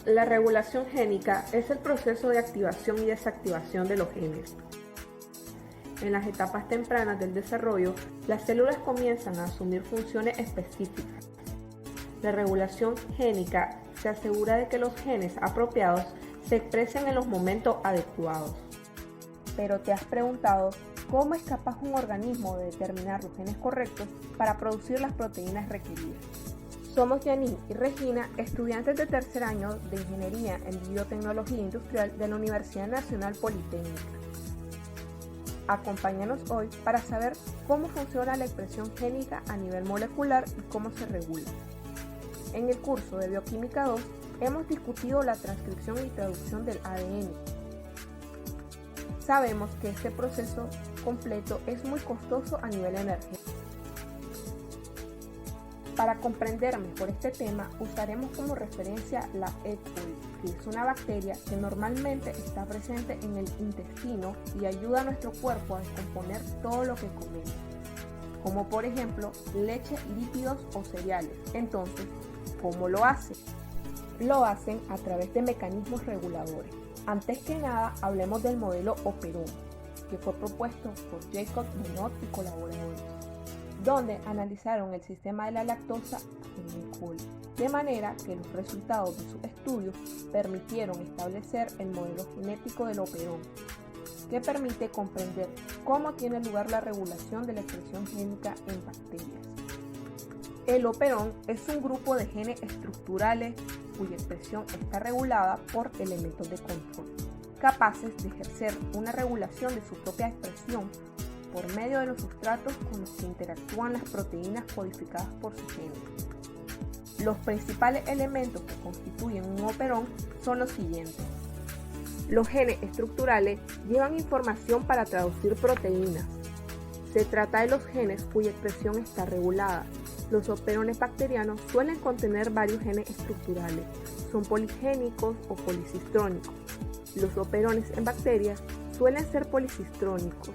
La regulación génica es el proceso de activación y desactivación de los genes. En las etapas tempranas del desarrollo, las células comienzan a asumir funciones específicas. La regulación génica se asegura de que los genes apropiados se expresen en los momentos adecuados. Pero ¿te has preguntado cómo es capaz un organismo de determinar los genes correctos para producir las proteínas requeridas? Somos Janine y Regina, estudiantes de tercer año de Ingeniería en Biotecnología Industrial de la Universidad Nacional Politécnica. Acompáñanos hoy para saber cómo funciona la expresión génica a nivel molecular y cómo se regula. En el curso de Bioquímica 2 hemos discutido la transcripción y traducción del ADN. Sabemos que este proceso completo es muy costoso a nivel energético. Para comprender mejor este tema, usaremos como referencia la E. coli, que es una bacteria que normalmente está presente en el intestino y ayuda a nuestro cuerpo a descomponer todo lo que comemos, como por ejemplo leche, lípidos o cereales. Entonces, ¿cómo lo hace? Lo hacen a través de mecanismos reguladores. Antes que nada, hablemos del modelo Operon, que fue propuesto por Jacob Monod y colaboradores, donde analizaron el sistema de la lactosa en E. coli, de manera que los resultados de sus estudios permitieron establecer el modelo genético del operón, que permite comprender cómo tiene lugar la regulación de la expresión génica en bacterias. El operón es un grupo de genes estructurales cuya expresión está regulada por elementos de control, capaces de ejercer una regulación de su propia expresión por medio de los sustratos con los que interactúan las proteínas codificadas por su genes. Los principales elementos que constituyen un operón son los siguientes. Los genes estructurales llevan información para traducir proteínas. Se trata de los genes cuya expresión está regulada. Los operones bacterianos suelen contener varios genes estructurales. Son poligénicos o policistrónicos. Los operones en bacterias suelen ser policistrónicos.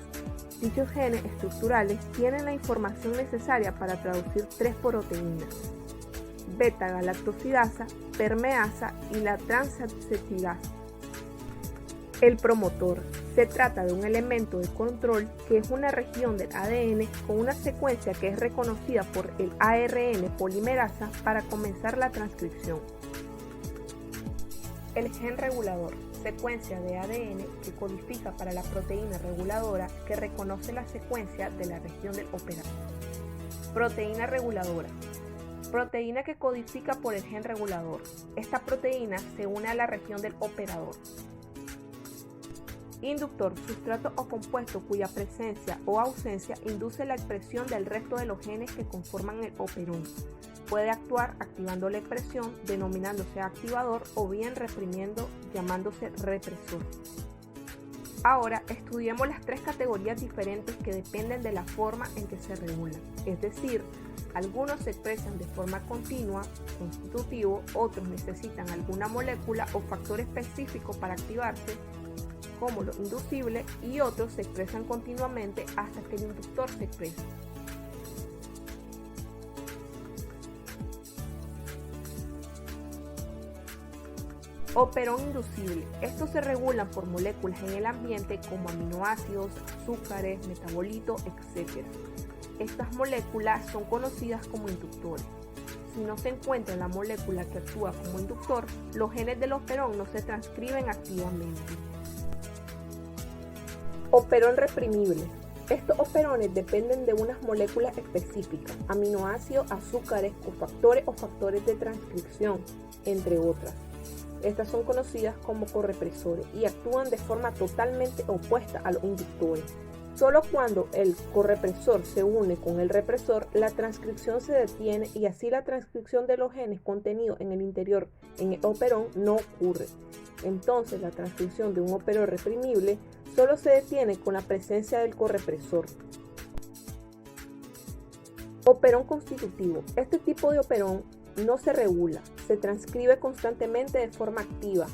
Dichos genes estructurales tienen la información necesaria para traducir tres proteínas: beta-galactosidasa, permeasa y la transacetidasa. El promotor. Se trata de un elemento de control que es una región del ADN con una secuencia que es reconocida por el ARN polimerasa para comenzar la transcripción. El gen regulador. Secuencia de ADN que codifica para la proteína reguladora que reconoce la secuencia de la región del operador. Proteína reguladora. Proteína que codifica por el gen regulador. Esta proteína se une a la región del operador. Inductor, sustrato o compuesto cuya presencia o ausencia induce la expresión del resto de los genes que conforman el operón. Puede actuar activando la expresión, denominándose activador, o bien reprimiendo, llamándose represor. Ahora estudiemos las tres categorías diferentes que dependen de la forma en que se regulan. Es decir, algunos se expresan de forma continua, constitutivo, otros necesitan alguna molécula o factor específico para activarse, como lo inducible, y otros se expresan continuamente hasta que el inductor se exprese. Operón inducible. Estos se regulan por moléculas en el ambiente como aminoácidos, azúcares, metabolitos, etc. Estas moléculas son conocidas como inductores. Si no se encuentra la molécula que actúa como inductor, los genes del operón no se transcriben activamente. Operón reprimible. Estos operones dependen de unas moléculas específicas, aminoácidos, azúcares, cofactores de transcripción, entre otras. Estas son conocidas como correpresores y actúan de forma totalmente opuesta a los inductores. Solo cuando el correpresor se une con el represor, la transcripción se detiene y así la transcripción de los genes contenidos en el interior en el operón no ocurre. Entonces, la transcripción de un operón reprimible solo se detiene con la presencia del correpresor. Operón constitutivo. Este tipo de operón no se regula, se transcribe constantemente de forma activa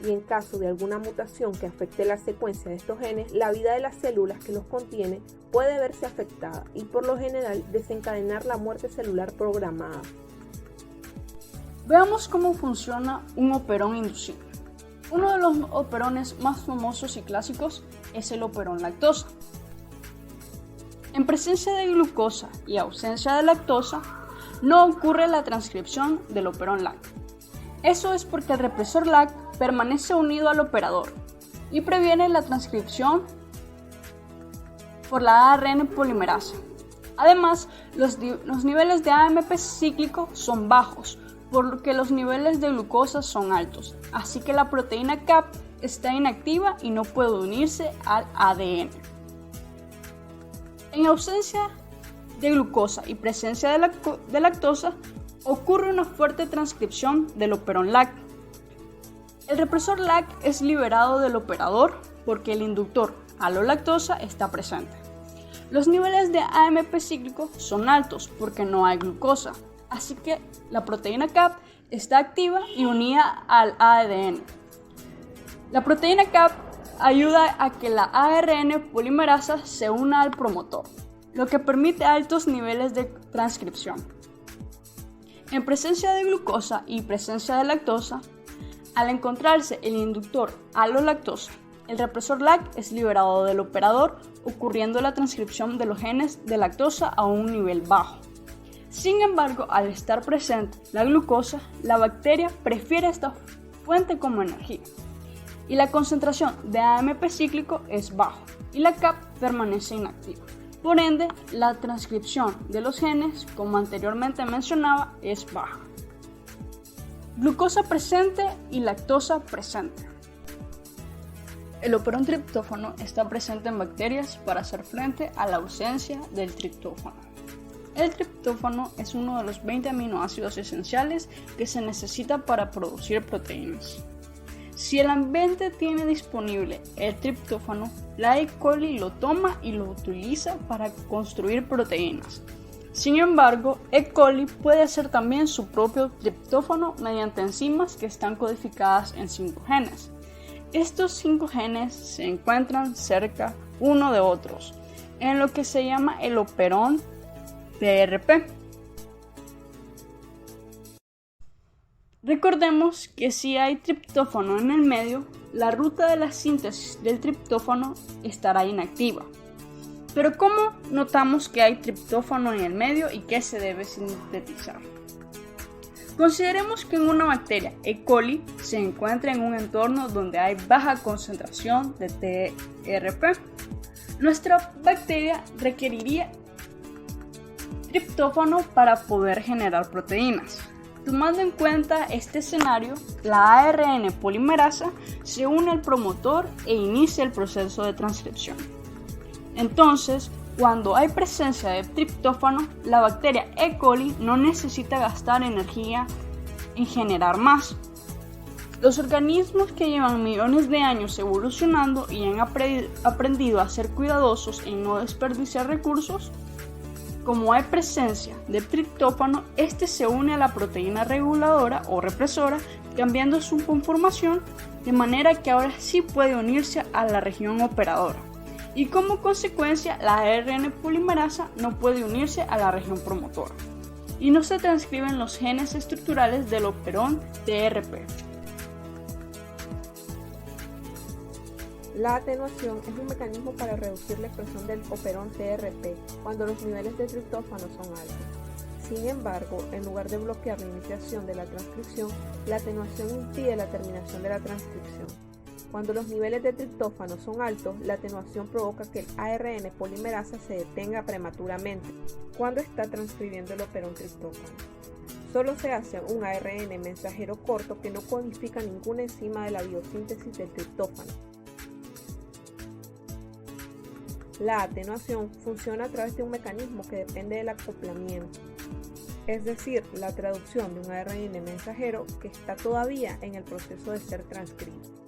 y en caso de alguna mutación que afecte la secuencia de estos genes, la vida de las células que los contienen puede verse afectada y por lo general desencadenar la muerte celular programada. Veamos cómo funciona un operón inducido. Uno de los operones más famosos y clásicos es el operón lactosa. En presencia de glucosa y ausencia de lactosa, no ocurre la transcripción del operón LAC. Eso es porque el represor LAC permanece unido al operador y previene la transcripción por la ARN polimerasa. Además, los niveles de AMP cíclico son bajos, por lo que los niveles de glucosa son altos, así que la proteína CAP está inactiva y no puede unirse al ADN. En ausencia de glucosa y presencia de lactosa, ocurre una fuerte transcripción del operón LAC. El represor LAC es liberado del operador porque el inductor alolactosa está presente. Los niveles de AMP cíclico son altos porque no hay glucosa, así que la proteína CAP está activa y unida al ADN. La proteína CAP ayuda a que la ARN polimerasa se una al promotor, lo que permite altos niveles de transcripción. En presencia de glucosa y presencia de lactosa, al encontrarse el inductor alolactosa, el represor LAC es liberado del operador, ocurriendo la transcripción de los genes de lactosa a un nivel bajo. Sin embargo, al estar presente la glucosa, la bacteria prefiere esta fuente como energía y la concentración de AMP cíclico es bajo y la CAP permanece inactiva. Por ende, la transcripción de los genes, como anteriormente mencionaba, es baja. Glucosa presente y lactosa presente. El operón triptófano está presente en bacterias para hacer frente a la ausencia del triptófano. El triptófano es uno de los 20 aminoácidos esenciales que se necesita para producir proteínas. Si el ambiente tiene disponible el triptófano, la E. coli lo toma y lo utiliza para construir proteínas. Sin embargo, E. coli puede hacer también su propio triptófano mediante enzimas que están codificadas en 5 genes. Estos 5 genes se encuentran cerca uno de otros, en lo que se llama el operón TRP. Recordemos que si hay triptófano en el medio, la ruta de la síntesis del triptófano estará inactiva. Pero ¿cómo notamos que hay triptófano en el medio y qué se debe sintetizar? Consideremos que en una bacteria E. coli se encuentra en un entorno donde hay baja concentración de TRP. Nuestra bacteria requeriría triptófano para poder generar proteínas. Tomando en cuenta este escenario, la ARN polimerasa se une al promotor e inicia el proceso de transcripción. Entonces, cuando hay presencia de triptófano, la bacteria E. coli no necesita gastar energía en generar más. Los organismos que llevan millones de años evolucionando y han aprendido a ser cuidadosos en no desperdiciar recursos, como hay presencia de triptófano, este se une a la proteína reguladora o represora, cambiando su conformación de manera que ahora sí puede unirse a la región operadora. Y como consecuencia, la ARN polimerasa no puede unirse a la región promotora. Y no se transcriben los genes estructurales del operón TRP. La atenuación es un mecanismo para reducir la expresión del operón TRP cuando los niveles de triptófano son altos. Sin embargo, en lugar de bloquear la iniciación de la transcripción, la atenuación impide la terminación de la transcripción. Cuando los niveles de triptófano son altos, la atenuación provoca que el ARN polimerasa se detenga prematuramente cuando está transcribiendo el operón triptófano. Solo se hace un ARN mensajero corto que no codifica ninguna enzima de la biosíntesis del triptófano. La atenuación funciona a través de un mecanismo que depende del acoplamiento, es decir, la traducción de un ARN mensajero que está todavía en el proceso de ser transcrito.